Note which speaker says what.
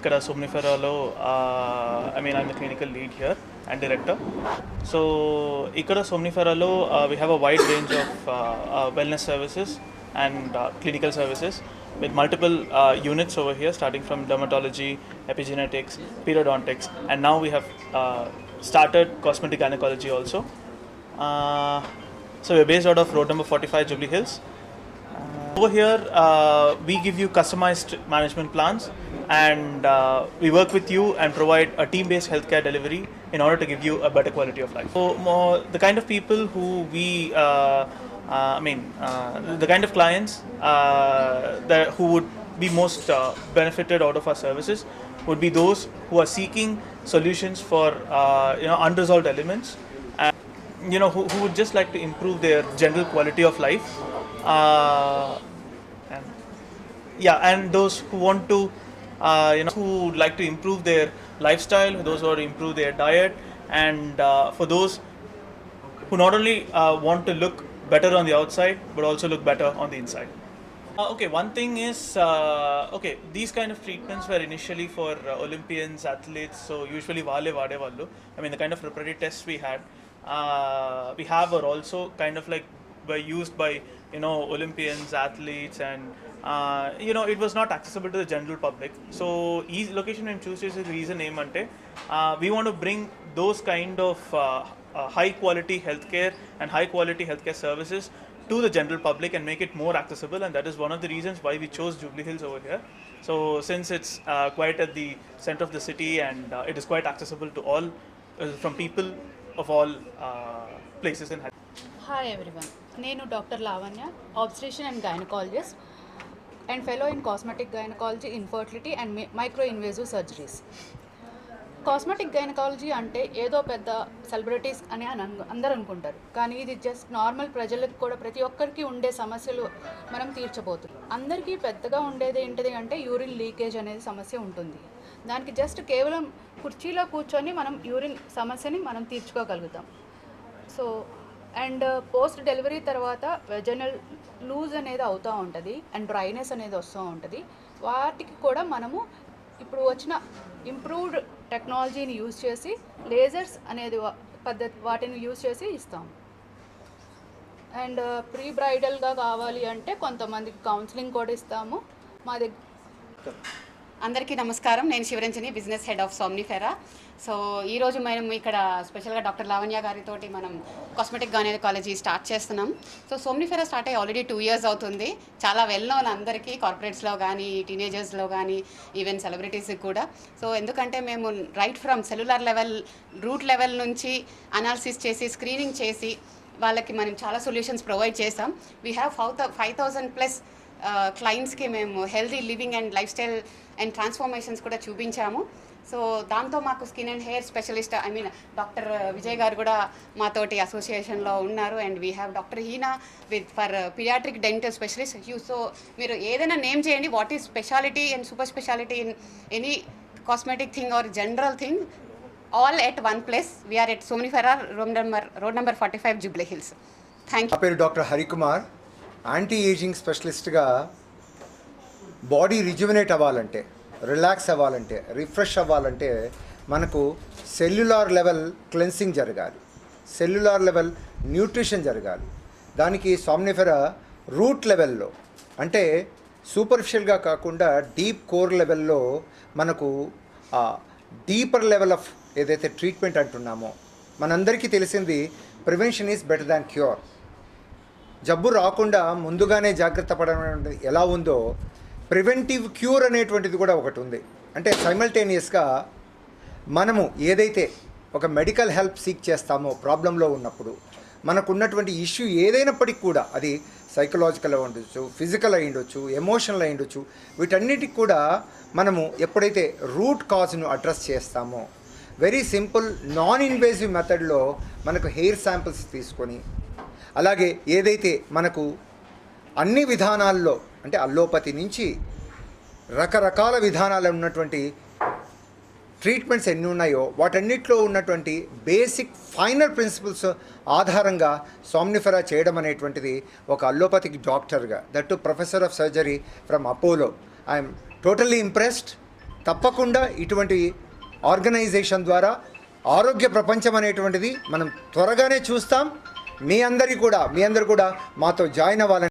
Speaker 1: ikkada Somniferalo. I'm the clinical lead here and director. So ikkada Somniferalo, we have a wide range of wellness services and clinical services with multiple units over here, starting from dermatology, epigenetics, periodontics, and now we have started cosmetic gynecology also. So we're based out of road number 45, Jubilee Hills. Over here, we give you customized management plans, and we work with you and provide a team-based healthcare delivery in order to give you a better quality of life. So, the kind of people who we, the kind of clients who would be most benefited out of our services would be those who are seeking solutions for unresolved elements, and who would just like to improve their general quality of life. And and those who want to who would like to improve their lifestyle, those who want to improve their diet, and for those who not only want to look better on the outside but also look better on the inside. One thing is, these kind of treatments were initially for Olympians, athletes, so usually vale vade vallu. The kind of preparatory tests we had, we have are also kind of like were used by Olympians, athletes, and it was not accessible to the general public. So easy location and choose is the reason name ante we want to bring those kind of high quality healthcare and high quality healthcare services to the general public and make it more accessible, and that is one of the reasons why we chose Jubilee Hills over here. So since it's quite at the center of the city, and it is quite accessible to all from people of all places in Hyderabad.
Speaker 2: Hi everyone, నేను doctor Lavanya, obstetrician and gynecologist and fellow in cosmetic gynecology, infertility and micro invasive surgeries. Cosmetic gynaecology అంటే ఏదో పెద్ద celebrities అని అందరూ అనుకుంటారు, కానీ ఇది just normal ప్రజలకు కూడా ప్రతి ఒక్కరికి ఉండే సమస్యలు మనం తీర్చబోతున్నాం. అందరికీ పెద్దగా ఉండేది ఏంటిది అంటే యూరిన్ లీకేజ్ అనేది సమస్య ఉంటుంది. దానికి జస్ట్ కేవలం కుర్చీలో కూర్చొని మనం యూరిన్ సమస్యని మనం తీర్చుకోగలుగుతాం. సో అండ్ పోస్ట్ డెలివరీ తర్వాత వెజనల్ లూజ్ అనేది అవుతూ ఉంటుంది అండ్ డ్రైనెస్ అనేది వస్తూ ఉంటుంది. వాటికి కూడా మనము ఇప్పుడు వచ్చిన ఇంప్రూవ్డ్ టెక్నాలజీని యూజ్ చేసి లేజర్స్ అనేది పద్ధతి వాటిని యూజ్ చేసి ఇస్తాం. అండ్ ప్రీ బ్రైడల్గా కావాలి అంటే కొంతమందికి కౌన్సిలింగ్ కూడా ఇస్తాము మా దగ్గర.
Speaker 3: అందరికీ నమస్కారం, నేను Sivaranjani, business head of Somnifera. So ఈరోజు మనం ఇక్కడ స్పెషల్గా డాక్టర్ లావణ్య గారితో మనం కాస్మెటిక్ గైనకాలజీ స్టార్ట్ చేస్తున్నాం. సో సోమ్నిఫెరా స్టార్ట్ అయ్యి ఆల్రెడీ 2 years అవుతుంది. చాలా వెల్ నోన్ అందరికీ, కార్పొరేట్స్లో కానీ టీనేజర్స్లో కానీ ఈవెన్ సెలబ్రిటీస్కి కూడా. సో ఎందుకంటే మేము right from cellular level, root level నుంచి అనాలిసిస్ చేసి స్క్రీనింగ్ చేసి వాళ్ళకి మనం చాలా సొల్యూషన్స్ ప్రొవైడ్ చేసాం. వీ హ్యావ్ 5,000+ క్లయింట్స్కి మేము healthy living and lifestyle and transformations కూడా చూపించాము. సో దాంతో మాకు skin and hair specialist doctor Vijay garu కూడా మాతోటి అసోసియేషన్లో ఉన్నారు. And we have doctor Heena for paediatric dental specialist. So మీరు ఏదైనా నేమ్ చేయండి, what is speciality and super speciality in any cosmetic thing or general thing, all at one place. We are at Somniferra, road number 45, Jubilee Hills. Thank you.
Speaker 4: నా పేరు doctor Harikumar. Anti ageing స్పెషలిస్ట్గా body rejuvenate అవ్వాలంటే, relax అవ్వాలంటే, refresh అవ్వాలంటే మనకు cellular level cleansing జరగాలి, cellular level nutrition జరగాలి. దానికి సోమ్నిఫెరా రూట్ లెవెల్లో, అంటే సూపర్ఫిషియల్గా కాకుండా డీప్ కోర్ లెవెల్లో మనకు డీపర్ లెవెల్ ఆఫ్ ఏదైతే ట్రీట్మెంట్ అంటున్నామో, మనందరికీ తెలిసింది prevention is better than cure. జబ్బు రాకుండా ముందుగానే జాగ్రత్త పడడం ఎలా ఉందో, ప్రివెంటివ్ క్యూర్ అనేటువంటిది కూడా ఒకటి ఉంది. అంటే సైమల్టేనియస్గా మనము ఏదైతే ఒక మెడికల్ హెల్ప్ సీక్ చేస్తామో ప్రాబ్లంలో ఉన్నప్పుడు, మనకున్నటువంటి ఇష్యూ ఏదైనప్పటికీ కూడా, అది సైకలాజికల్ అయి ఉండొచ్చు, ఫిజికల్ అయి ఉండొచ్చు, ఎమోషనల్ అయి ఉండొచ్చు, వీటన్నిటికి కూడా మనము ఎప్పుడైతే రూట్ కాజ్ను అడ్రస్ చేస్తామో, వెరీ సింపుల్ నాన్ ఇన్వేజివ్ మెథడ్లో మనకు హెయిర్ శాంపిల్స్ తీసుకొని, అలాగే ఏదైతే మనకు అన్ని విధానాల్లో, అంటే అల్లోపతి నుంచి రకరకాల విధానాలు ఉన్నటువంటి ట్రీట్మెంట్స్ ఎన్ని ఉన్నాయో వాటన్నిటిలో ఉన్నటువంటి బేసిక్ ఫైనల్ ప్రిన్సిపల్స్ ఆధారంగా సోమ్నిఫెరా చేయడం అనేటువంటిది ఒక అల్లోపతిక్ డాక్టర్గా, that to professor of surgery from Apollo, I'm totally impressed తప్పకుండా ఇటువంటి ఆర్గనైజేషన్ ద్వారా ఆరోగ్య ప్రపంచం అనేటువంటిది మనం త్వరగానే చూస్తాం. మీ అందరూ కూడా మాతో జాయిన్ అవ్వాలని